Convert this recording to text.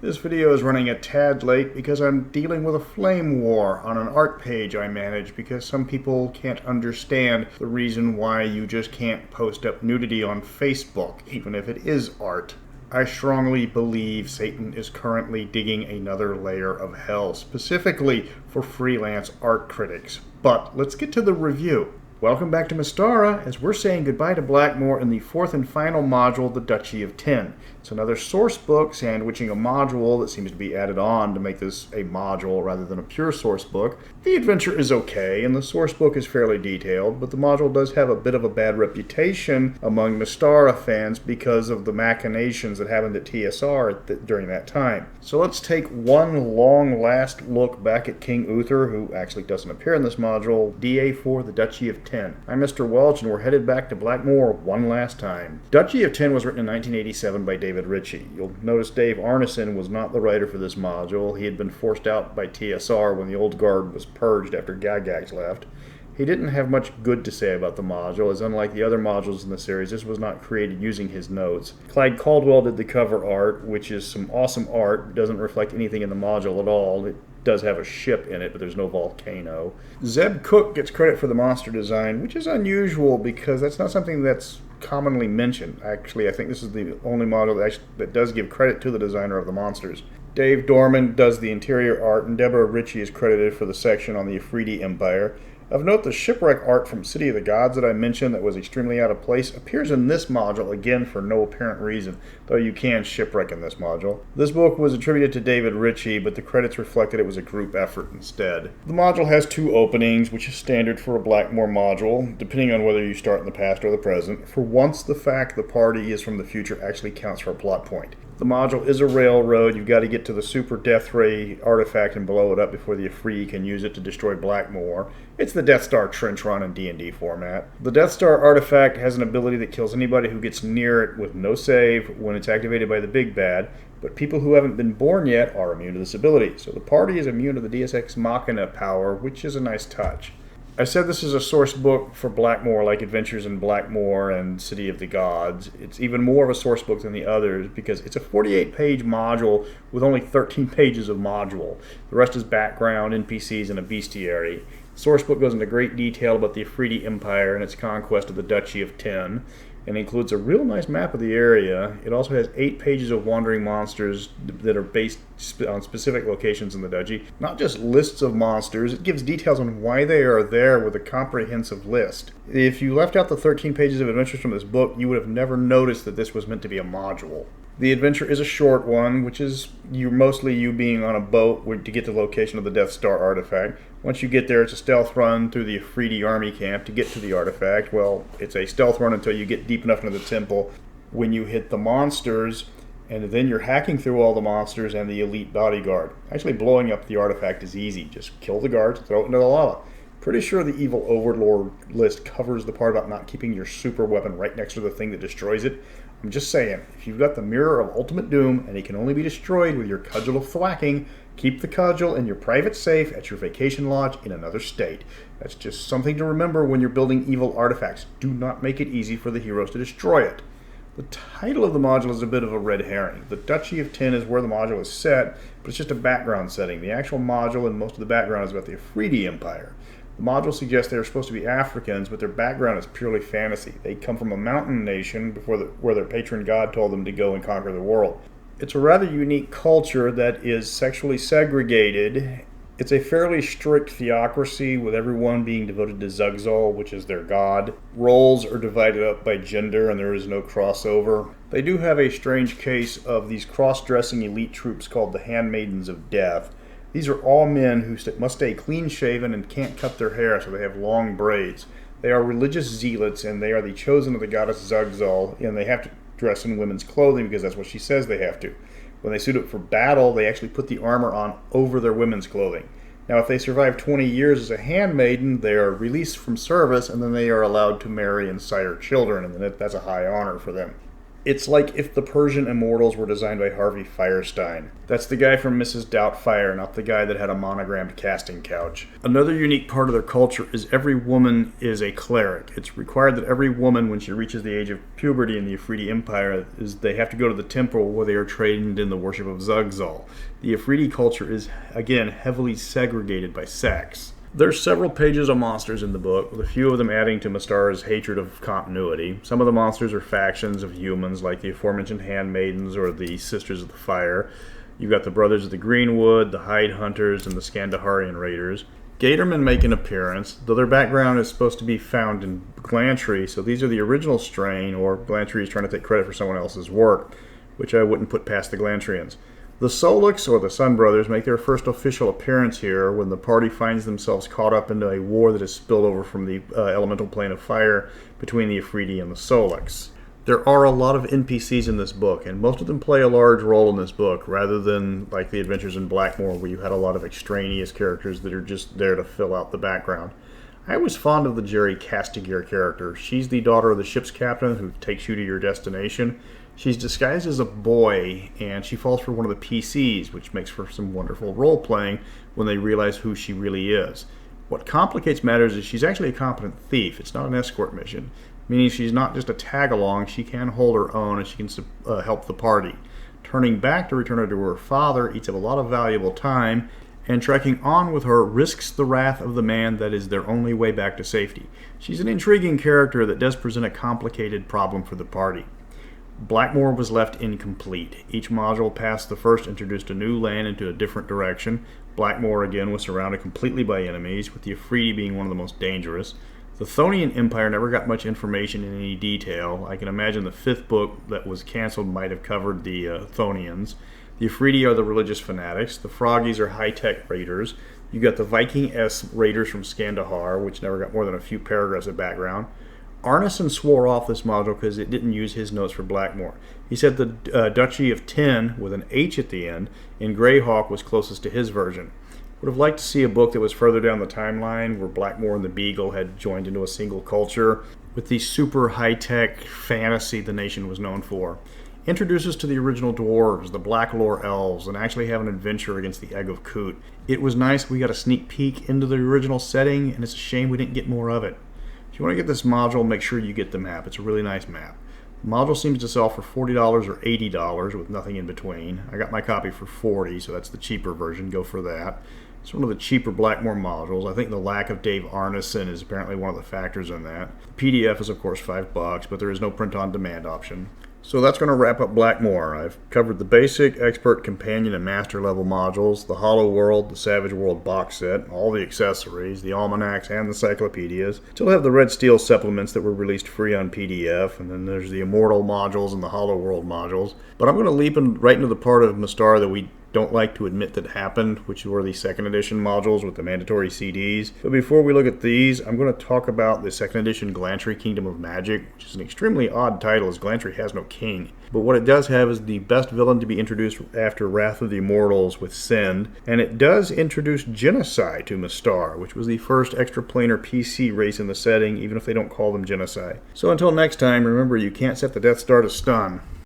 This video is running a tad late because I'm dealing with a flame war on an art page I manage because some people can't understand the reason why you just can't post up nudity on Facebook, even if it is art. I strongly believe Satan is currently digging another layer of hell, specifically for freelance art critics. But let's get to the review. Welcome back to Mystara, as we're saying goodbye to Blackmoor in the fourth and final module, the Duchy of 10. It's another source book sandwiching a module that seems to be added on to make this a module rather than a pure source book. The adventure is okay, and the source book is fairly detailed, but the module does have a bit of a bad reputation among Mystara fans because of the machinations that happened at TSR during that time. So let's take one long last look back at King Uther, who actually doesn't appear in this module, DA4, the Duchy of 10. I'm Mr. Welch, and we're headed back to Blackmoor one last time. Duchy of 10 was written in 1987 by David Ritchie. You'll notice Dave Arneson was not the writer for this module. He had been forced out by TSR when the old guard was purged after Gagax left. He didn't have much good to say about the module, as unlike the other modules in the series, this was not created using his notes. Clyde Caldwell did the cover art, which is some awesome art. It doesn't reflect anything in the module at all. It does have a ship in it, but there's no volcano. Zeb Cook gets credit for the monster design, which is unusual because that's not something that's commonly mentioned. Actually, I think this is the only module that does give credit to the designer of the monsters. Dave Dorman does the interior art, and Deborah Ritchie is credited for the section on the Afridhi Empire. Of note, the shipwreck art from City of the Gods that I mentioned that was extremely out of place appears in this module, again for no apparent reason, though you can shipwreck in this module. This book was attributed to David Ritchie, but the credits reflected it was a group effort instead. The module has two openings, which is standard for a Blackmoor module, depending on whether you start in the past or the present. For once, the fact the party is from the future actually counts for a plot point. The module is a railroad. You've got to get to the Super Death Ray artifact and blow it up before the Afridhi can use it to destroy Blackmoor. It's the Death Star trench run in D&D format. The Death Star artifact has an ability that kills anybody who gets near it with no save when it's activated by the Big Bad, but people who haven't been born yet are immune to this ability. So the party is immune to the Deus Ex Machina power, which is a nice touch. I said this is a source book for Blackmoor, like Adventures in Blackmoor and City of the Gods. It's even more of a source book than the others because it's a 48-page module with only 13 pages of module. The rest is background, NPCs, and a bestiary. The source book goes into great detail about the Afridhi Empire and its conquest of the Duchy of 10, and includes a real nice map of the area. It also has 8 pages of wandering monsters that are based on specific locations in the Duchy. Not just lists of monsters, it gives details on why they are there with a comprehensive list. If you left out the 13 pages of adventures from this book, you would have never noticed that this was meant to be a module. The adventure is a short one, which is mostly you being on a boat to get to the location of the Death Star artifact. Once you get there, it's a stealth run through the Afridhi army camp to get to the artifact. Well, it's a stealth run until you get deep enough into the temple when you hit the monsters, and then you're hacking through all the monsters and the elite bodyguard. Actually, blowing up the artifact is easy. Just kill the guards, throw it into the lava. Pretty sure the evil overlord list covers the part about not keeping your super weapon right next to the thing that destroys it. I'm just saying, if you've got the Mirror of Ultimate Doom and it can only be destroyed with your Cudgel of Thwacking, keep the cudgel in your private safe at your vacation lodge in another state. That's just something to remember when you're building evil artifacts. Do not make it easy for the heroes to destroy it. The title of the module is a bit of a red herring. The Duchy of 10 is where the module is set, but it's just a background setting. The actual module and most of the background is about the Afridhi Empire. The module suggests they are supposed to be Africans, but their background is purely fantasy. They come from a mountain nation where their patron god told them to go and conquer the world. It's a rather unique culture that is sexually segregated. It's a fairly strict theocracy, with everyone being devoted to Zugzal, which is their god. Roles are divided up by gender, and there is no crossover. They do have a strange case of these cross-dressing elite troops called the Handmaidens of Death. These are all men who must stay clean-shaven and can't cut their hair, so they have long braids. They are religious zealots, and they are the chosen of the goddess Zugzal, and they have to dress in women's clothing because that's what she says they have to. When they suit up for battle, they actually put the armor on over their women's clothing. Now, if they survive 20 years as a handmaiden, they are released from service, and then they are allowed to marry and sire children, and that's a high honor for them. It's like if the Persian immortals were designed by Harvey Fierstein. That's the guy from Mrs. Doubtfire, not the guy that had a monogrammed casting couch. Another unique part of their culture is every woman is a cleric. It's required that every woman, when she reaches the age of puberty in the Afridhi Empire, they have to go to the temple where they are trained in the worship of Zugzal. The Afridhi culture is, again, heavily segregated by sex. There's several pages of monsters in the book, with a few of them adding to Mystara's hatred of continuity. Some of the monsters are factions of humans, like the aforementioned Handmaidens or the Sisters of the Fire. You've got the Brothers of the Greenwood, the Hide Hunters, and the Scandaharian Raiders. Gatormen make an appearance, though their background is supposed to be found in Glantry, so these are the original strain, or Glantry is trying to take credit for someone else's work, which I wouldn't put past the Glantrians. The Solix, or the Sun Brothers, make their first official appearance here when the party finds themselves caught up into a war that has spilled over from the elemental plane of fire between the Afridhi and the Solix. There are a lot of NPCs in this book, and most of them play a large role in this book, rather than like the Adventures in Blackmoor, where you had a lot of extraneous characters that are just there to fill out the background. I was fond of the Jerry Castigier character. She's the daughter of the ship's captain who takes you to your destination. She's disguised as a boy, and she falls for one of the PCs, which makes for some wonderful role-playing when they realize who she really is. What complicates matters is she's actually a competent thief. It's not an escort mission, meaning she's not just a tag-along. She can hold her own, and she can help the party. Turning back to return her to her father eats up a lot of valuable time, and trekking on with her risks the wrath of the man that is their only way back to safety. She's an intriguing character that does present a complicated problem for the party. Blackmoor was left incomplete. Each module past the first introduced a new land into a different direction. Blackmoor again was surrounded completely by enemies, with the Afridhi being one of the most dangerous. The Thonian Empire never got much information in any detail. I can imagine the fifth book that was cancelled might have covered the Thonians. The Afridhi are the religious fanatics. The Froggies are high-tech raiders. You got the Viking-S raiders from Skandahar, which never got more than a few paragraphs of background. Arneson swore off this module because it didn't use his notes for Blackmoor. He said the Duchy of 10, with an H at the end, in Greyhawk was closest to his version. Would have liked to see a book that was further down the timeline, where Blackmoor and the Beagle had joined into a single culture, with the super high-tech fantasy the nation was known for. Introduce us to the original dwarves, the Blackmoor elves, and actually have an adventure against the Egg of Coot. It was nice we got a sneak peek into the original setting, and it's a shame we didn't get more of it. If you want to get this module, make sure you get the map. It's a really nice map. The module seems to sell for $40 or $80 with nothing in between. I got my copy for $40, so that's the cheaper version. Go for that. It's one of the cheaper Blackmoor modules. I think the lack of Dave Arneson is apparently one of the factors in that. The PDF is, of course, $5, but there is no print-on-demand option. So that's going to wrap up Blackmoor. I've covered the basic, expert, companion, and master level modules, the Hollow World, the Savage World box set, all the accessories, the almanacs, and the cyclopedias. Still have the Red Steel supplements that were released free on PDF, and then there's the Immortal modules and the Hollow World modules. But I'm going to leap right into the part of Mystara that we don't like to admit that happened, which were the second edition modules with the mandatory CDs. But before we look at these, I'm going to talk about the second edition Glantry Kingdom of Magic, which is an extremely odd title as Glantry has no king. But what it does have is the best villain to be introduced after Wrath of the Immortals with Send, and it does introduce Genocide to Mystara, which was the first extraplanar PC race in the setting, even if they don't call them Genocide. So until next time, remember you can't set the Death Star to stun.